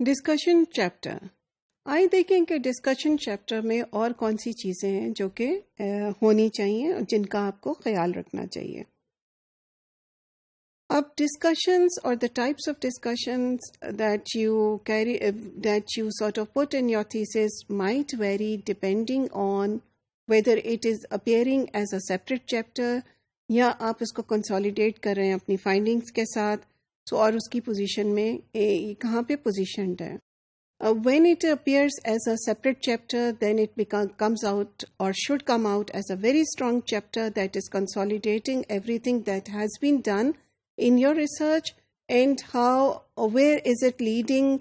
Discussion chapter. آئے دیکھیں کہ ڈسکشن چیپٹر میں اور کون سی چیزیں ہیں جو کہ ہونی چاہیے اور جن کا آپ کو خیال رکھنا چاہیے. اب ڈسکشنز اور the types of discussions that you sort of put in your thesis might vary depending on whether it is appearing as a separate chapter یا آپ اس کو کنسالیڈیٹ کر رہے ہیں اپنی فائنڈنگز کے ساتھ. اور اس کی پوزیشن میں کہاں پہ پوزیشنڈ ہے. When it appears as a separate chapter, then it comes out or should come out as a very strong chapter that is consolidating everything that has been done in your research and where is it leading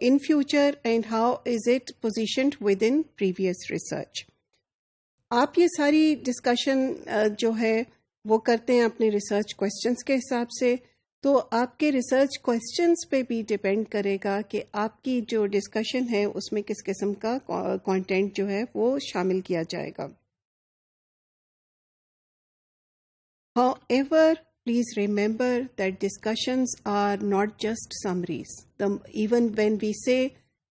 in future and how is it positioned within previous research. آپ یہ ساری discussion جو ہے وہ کرتے ہیں اپنے research questions کے حساب سے. تو آپ کے ریسرچ کویسچنس پہ بھی ڈپینڈ کرے گا کہ آپ کی جو ڈسکشن ہے اس میں کس قسم کا کانٹینٹ جو ہے وہ شامل کیا جائے گا. However, please remember that discussions are not just summaries. Even when we say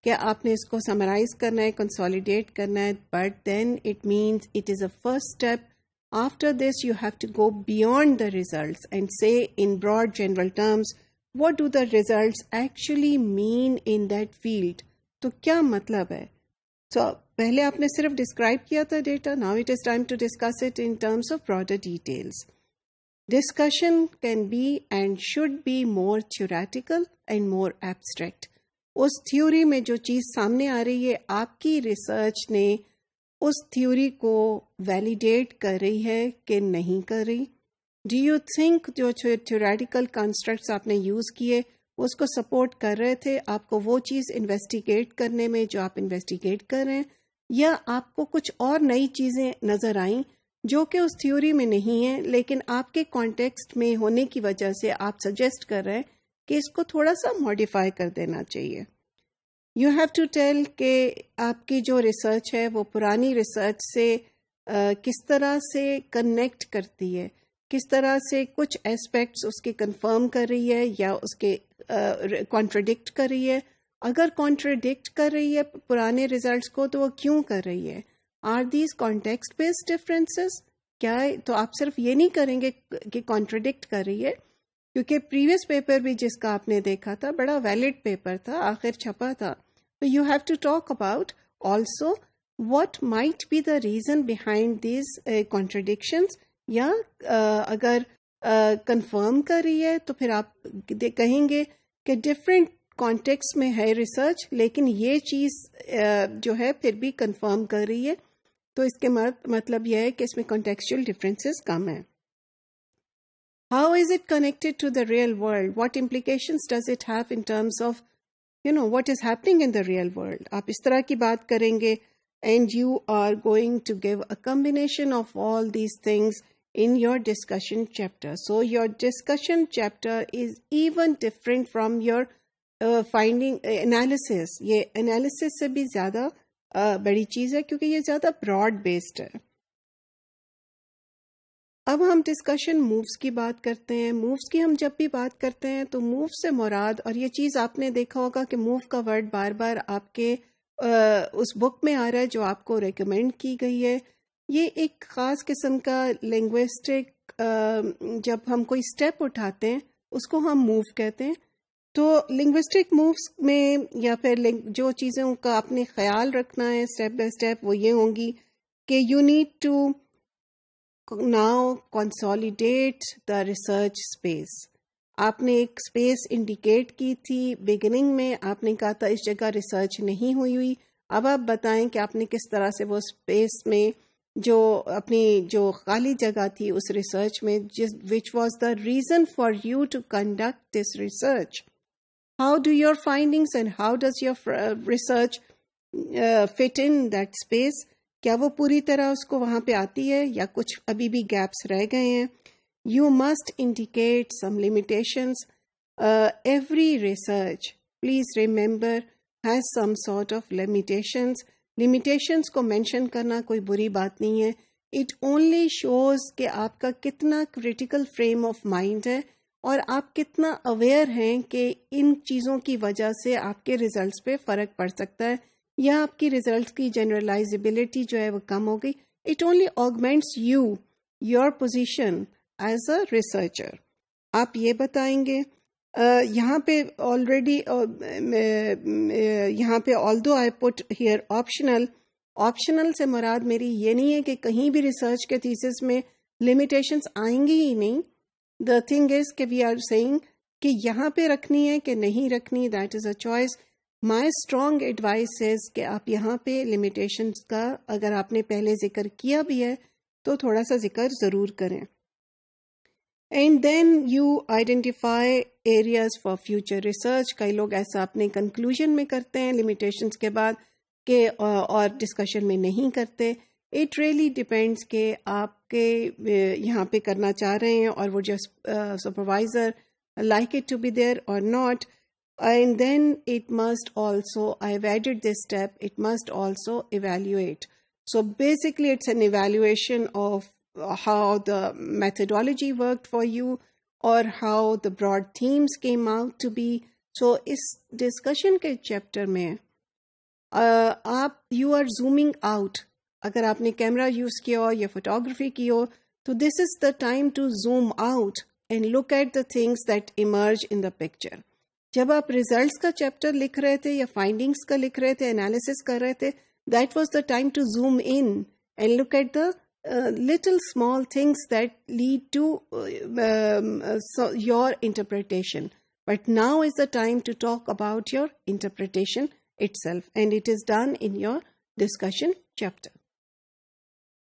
کہ آپ نے اس کو سمرائز کرنا ہے, کنسالیڈیٹ کرنا ہے, but then it means it is a first step. After this you have to go beyond the results and say in broad general terms what do the results actually mean in that field. تو کیا مطلب ہے. سو پہلے آپ نے صرف describe کیا تھا data, now it is time to discuss it in terms of broader details. Discussion can be and should be more theoretical and more abstract. اس تھیوری میں جو چیز سامنے آ رہی ہے آپ کی ریسرچ نے اس تھیوری کو ویلیڈیٹ کر رہی ہے کہ نہیں کر رہی. ڈو یو تھنک جو تھیوریٹیکل کنسٹرکٹس آپ نے یوز کیے اس کو سپورٹ کر رہے تھے آپ کو وہ چیز انویسٹیگیٹ کرنے میں جو آپ انویسٹیگیٹ کر رہے ہیں, یا آپ کو کچھ اور نئی چیزیں نظر آئیں جو کہ اس تھیوری میں نہیں ہیں لیکن آپ کے کانٹیکسٹ میں ہونے کی وجہ سے آپ سجیسٹ کر رہے ہیں کہ اس کو تھوڑا سا ماڈیفائی کر دینا چاہیے. یو ہیو ٹو ٹیل کہ آپ کی جو ریسرچ ہے وہ پرانی ریسرچ سے کس طرح سے کنیکٹ کرتی ہے, کس طرح سے کچھ ایسپیکٹس اس کے کنفرم کر رہی ہے یا اس کے کانٹرڈکٹ کر رہی ہے. اگر کانٹرڈکٹ کر رہی ہے پرانے ریزلٹس کو تو وہ کیوں کر رہی ہے. Are these context based differences. کیا تو آپ صرف یہ نہیں کریں گے کہ کانٹرڈکٹ کر رہی ہے, کیونکہ پریویس پیپر بھی جس کا آپ نے دیکھا تھا بڑا ویلڈ پیپر تھا, آخر چھپا تھا. So you have to talk about also what might be the reason behind these contradictions. یا اگر کنفرم کر رہی ہے تو پھر آپ کہیں گے کہ ڈفرینٹ کانٹیکسٹ میں ہے ریسرچ لیکن یہ چیز جو ہے پھر بھی کنفرم کر رہی ہے. تو اس کے مطلب یہ ہے کہ اس میں کانٹیکسچل ڈفرینسز کم ہیں. How is it connected to the real world? What implications does it have in terms of what is happening in the real world? آپ اس طرح کی بات کریں گے and you are going to give a combination of all these things in your discussion chapter. So your discussion chapter is even different from your finding analysis. یہ analysis سے بھی زیادہ بڑی چیز ہے کیونکہ یہ زیادہ براڈ بیسڈ ہے. اب ہم ڈسکشن مووز کی بات کرتے ہیں. مووز کی ہم جب بھی بات کرتے ہیں تو موو سے مراد, اور یہ چیز آپ نے دیکھا ہوگا کہ موو کا ورڈ بار بار آپ کے اس بک میں آ رہا ہے جو آپ کو ریکمینڈ کی گئی ہے. یہ ایک خاص قسم کا لنگوسٹک, جب ہم کوئی اسٹیپ اٹھاتے ہیں اس کو ہم موو کہتے ہیں. تو لنگوسٹک مووز میں یا پھر جو چیزوں کا آپ نے خیال رکھنا ہے اسٹیپ بائی اسٹیپ وہ یہ ہوں گی کہ you need to now consolidate the research space. آپ نے ایک اسپیس انڈیکیٹ کی تھی بگننگ میں, آپ نے کہا تھا اس جگہ ریسرچ نہیں ہوئی. اب آپ بتائیں کہ آپ نے کس طرح سے وہ اسپیس میں جو اپنی جو خالی جگہ تھی اس ریسرچ میں which was the reason for you to conduct this research. How do your findings and how does your research fit in that space? کیا وہ پوری طرح اس کو وہاں پہ آتی ہے یا کچھ ابھی بھی گیپس رہ گئے ہیں. You must indicate some limitations. Every research please remember has some sort of limitations. Limitations کو مینشن کرنا کوئی بری بات نہیں ہے. اٹ اونلی شوز کہ آپ کا کتنا کریٹیکل فریم آف مائنڈ ہے اور آپ کتنا اویئر ہیں کہ ان چیزوں کی وجہ سے آپ کے ریزلٹس پہ فرق پڑ سکتا ہے یا آپ کی ریزلٹس کی جنرلائزبلٹی جو ہے وہ کم ہو گئی. It only augments your position as a researcher. آپ یہ بتائیں گے یہاں پہ آلریڈی یہاں پہ آلدو آئی پٹ ہیئر آپشنل سے مراد میری یہ نہیں ہے کہ کہیں بھی ریسرچ کے تھیسس میں لمیٹیشنس آئیں گی ہی نہیں. دا تھنگ از کہ وی آر سیئنگ کہ یہاں پہ رکھنی ہے کہ نہیں رکھنی, that is a choice. My strong advice is کہ آپ یہاں پہ لمیٹیشنس کا اگر آپ نے پہلے ذکر کیا بھی ہے تو تھوڑا سا ذکر ضرور کریں. And then you identify areas for future research. کئی لوگ ایسا اپنے کنکلوژن میں کرتے ہیں لمیٹیشنس کے بعد کہ اور ڈسکشن میں نہیں کرتے. اٹ ریئلی ڈپینڈس کہ آپ کے یہاں پہ کرنا چاہ رہے ہیں اور وہ just supervisor like it to be there اور not. And then it must also, I have added this step, it must also evaluate. So basically it's an evaluation of how the methodology worked for you or how the broad themes came out to be. So اس discussion کے chapter میں آپ you are zooming out. اگر آپ نے camera use کیا ہو یا photography کی ہو تو this is the time to zoom out and look at the things that emerge in the picture. جب آپ ریزلٹس کا چیپٹر لکھ رہے تھے یا فائنڈنگس کا لکھ رہے تھے, انالیسس کر رہے تھے, that was the time to zoom in and look at the little small things that lead to your interpretation. But now is the time to talk about your interpretation itself, and it is done in your discussion chapter.